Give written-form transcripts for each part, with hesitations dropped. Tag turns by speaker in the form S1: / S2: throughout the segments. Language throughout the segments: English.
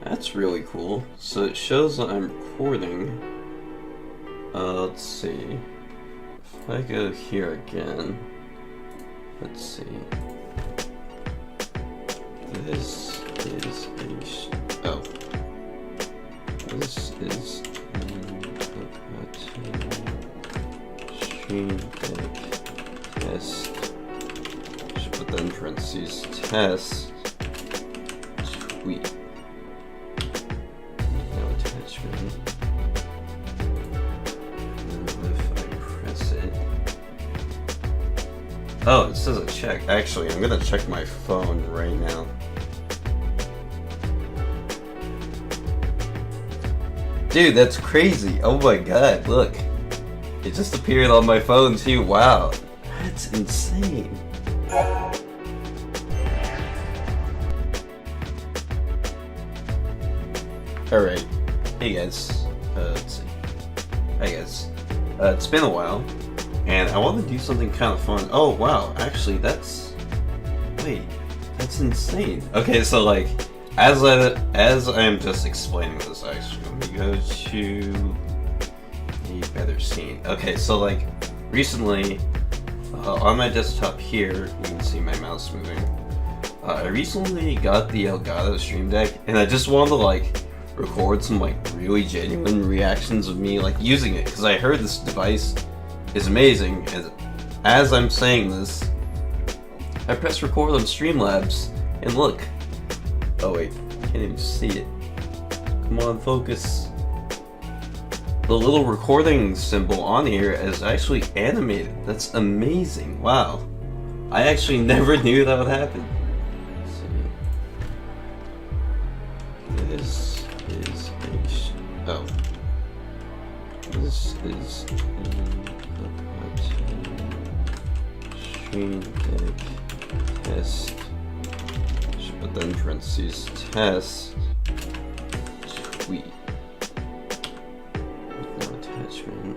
S1: That's really cool. So it shows that I'm recording. Let's see. If I go here again, let's see. This is a this is stream deck test. Should put that in parentheses. Test tweet. No attachment. If I press it. Oh, it says a check. Actually, I'm gonna check my phone right now. Dude, that's crazy. Oh my god, look. It just appeared on my phone too. Wow. That's insane. Alright. Hey guys. Let's see. Hey guys. It's been a while. And I want to do something kind of fun. Oh wow, actually that's... Wait. That's insane. Okay, so like... As I'm just explaining this, actually, let me go to a better scene. Okay, so like, recently, on my desktop here, you can see my mouse moving. I recently got the Elgato Stream Deck, and I just wanted to like, record some like really genuine reactions of me like using it, because I heard this device is amazing, and as I'm saying this, I press record on Streamlabs, and look. Oh wait, I can't even see it. Come on, focus. The little recording symbol on here is actually animated. That's amazing. Wow. I actually never knew that would happen. Let's see. This is a... This is a Stream Deck test. But then parentheses test tweet. No attachment.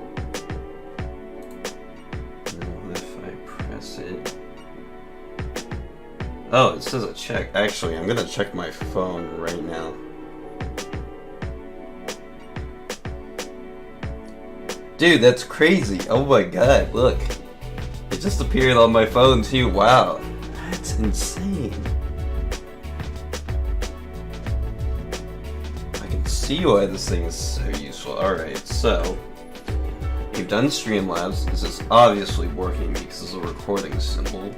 S1: Now if I press it. Oh, it says a check. Actually, I'm gonna check my phone right now. Dude, that's crazy. Oh my god, look. It just appeared on my phone too. Wow. That's insane. See why this thing is so useful. Alright, so you've done Streamlabs. This is obviously working because it's a recording symbol.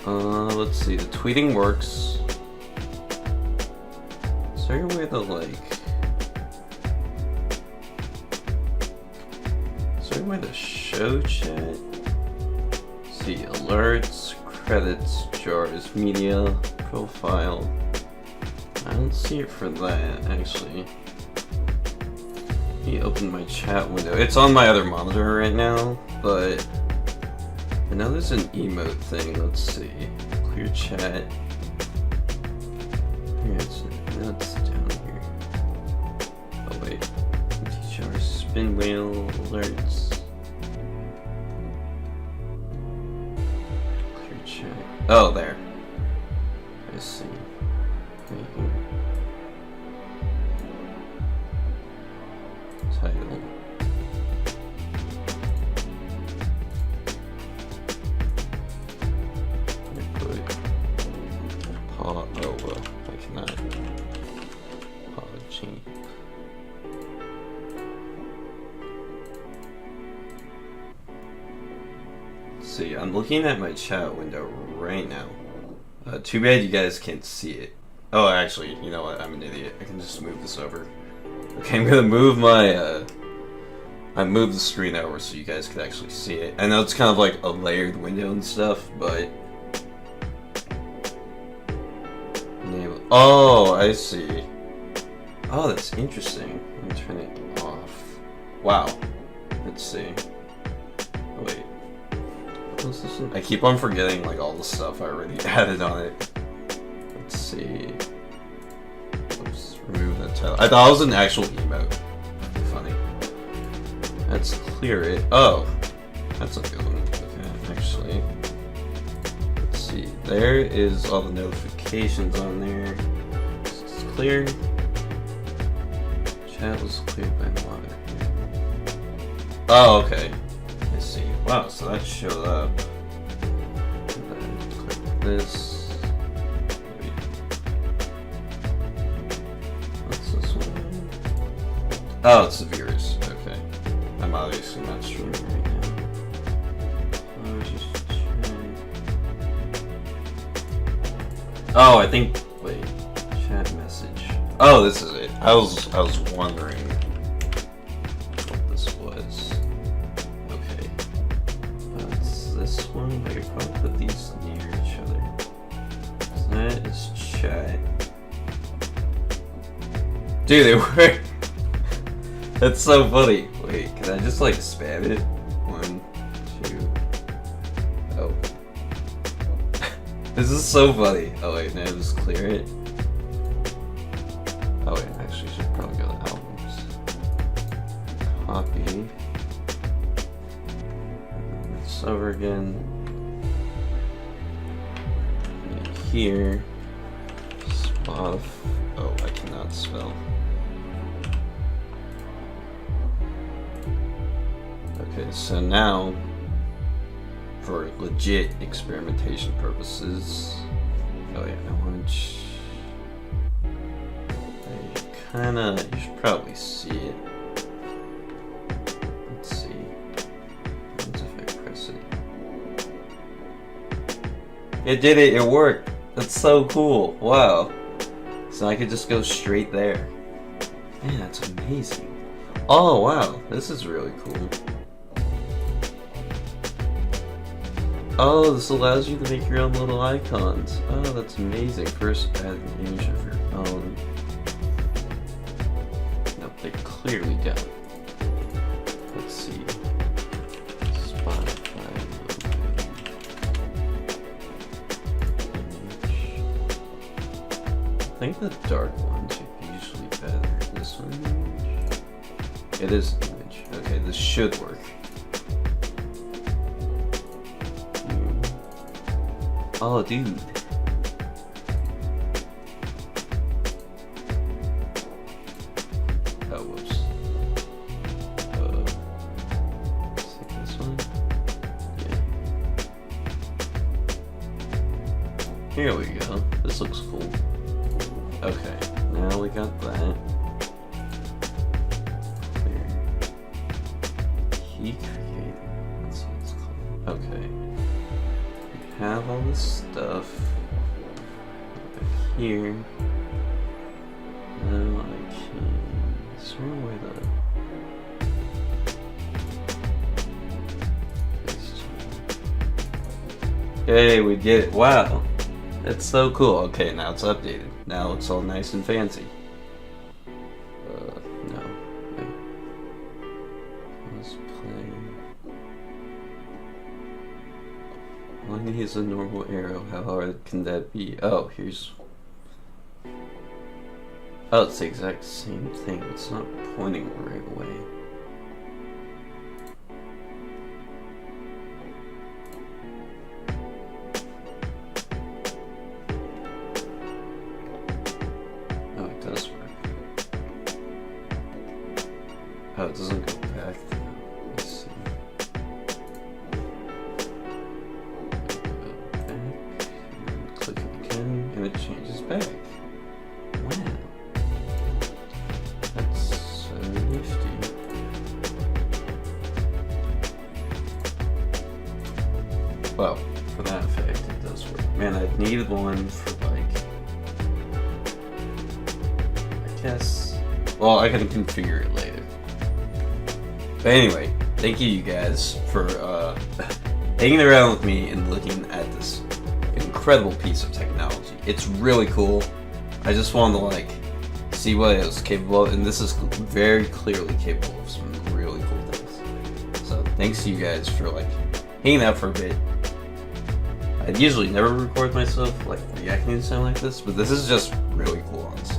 S1: Let's see, the tweeting works. Is there a way to like... Is there a way to show chat? Let's see, alerts, credits, jars, media, profile. I don't see it for that, actually. Let me open my chat window. It's on my other monitor right now, but I know there's an emote thing. Let's see. Clear chat. Yeah, it's down here. Oh wait. TTR spin wheel alerts. Clear chat. Oh, there. I see. Title. I cannot. Apology. Let's see, I'm looking at my chat window right now. Too bad you guys can't see it. Oh, actually, you know what? I'm an idiot. I can just move this over. Okay, I'm gonna move my, I moved the screen over so you guys could actually see it. I know it's kind of like a layered window and stuff, but... Oh, I see. Oh, that's interesting. Let me turn it off. Wow. Let's see. Oh, wait. What's this one? I keep on forgetting, like, all the stuff I already added on it. Let's see. Oops, remove that title. I thought it was an actual emote. Funny. Let's clear it. Oh, that's a good one. Okay, actually. Let's see. There is all the notifications on there. Let's clear. Chat was cleared by mother. Oh, okay. I see. Wow, so that showed up. And then click this. Wait. What's this one? Oh, it's the viewers. Okay. I'm obviously not streaming right now. I was just checking. Oh, I think. Wait. Chat message. Oh, this is it. I was wondering what this was. Okay. That's this one. I could probably put these near each other. So that is chat. Dude, they were. That's so funny. Wait, can I just like spam it? 1, 2. Oh. This is so funny. Oh wait, now just clear it. Oh wait, actually should probably go to albums. Copy. And it's over again. And here. Spotify. Oh, I cannot spell. Okay, so now, for legit experimentation purposes, oh yeah, I want to, you should probably see it. Let's see. What if I press it? It did it, it worked. That's so cool. Wow. So I could just go straight there. Man, that's amazing. Oh wow, this is really cool. Oh, this allows you to make your own little icons. Oh, that's amazing. First, add an image of your own. Nope, they clearly don't. Let's see. Spotify image. I think the dark ones are usually better. This one? It is an image. Okay, this should work. Oh, dude. Oh, whoops. Is it this one? Yeah. Here we go. This looks cool. Okay, now we got that. Clear. Key creator. That's what it's called. Okay. Have all this stuff over here. Now I can. Is there a way to. Hey, we did it! Wow, that's so cool. Okay, now it's updated. Now it's all nice and fancy. No. Wait. Let's play. All I need is a normal arrow. How hard can that be? Oh, here's... Oh, it's the exact same thing. It's not pointing the right way. Oh, it does work. Oh, it doesn't go back though. Let's see. And it changes back. Wow. That's so nifty. Well, for that effect, it does work. Man, I need one for like... I guess... Well, I can configure it later. But anyway, thank you guys for hanging around with me and looking at this incredible piece of technology. It's really cool. I just wanted to like see what it was capable of, and this is very clearly capable of some really cool things. So thanks to you guys for like hanging out for a bit. I usually never record myself like reacting to something like this, but this is just really cool, honestly.